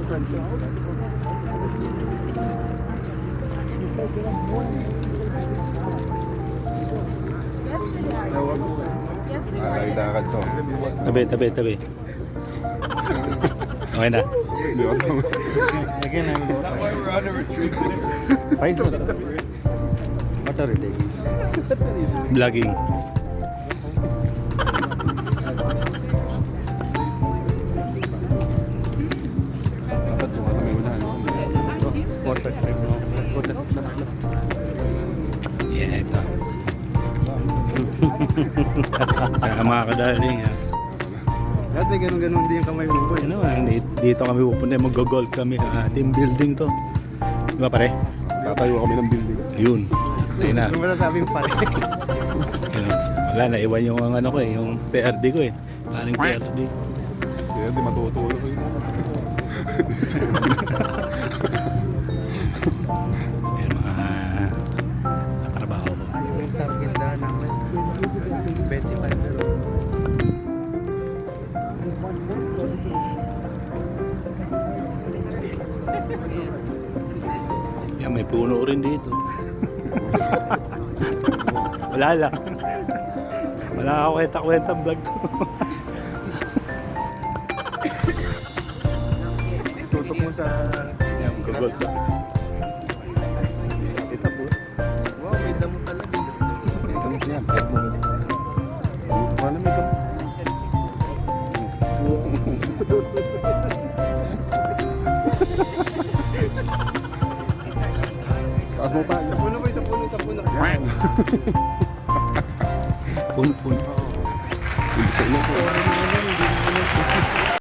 Lakad to. Tabi. Okay na. Again, we're on a retreat. What are you vlogging. Yeah, ito. Kaya mga kadaling ha. Dati ganun-ganun din yung kamay mo. Ano, dito kami pupunta, mag-golf kami. Team building to. Di ba pare? Tatayo kami ng building. Yun. Ayun na. Ano masasabi mo pare? Yun. Wala, naiwan yung ano ko eh, yung PRD ko eh. Paring PRD. Kaya di matutulog ko yun. Ayun mga katrabaho ko. Yung target na namin. 25. Yan, may puno rin dito. Wala lang. Wala ako kwenta vlog to. Tutok mo sa... Yan, gagol to. Kita po. Wow, may damo talaga. May damo yan. Wala may damo. Taas mo pa. Sa puno. Puno. Sa ilo po.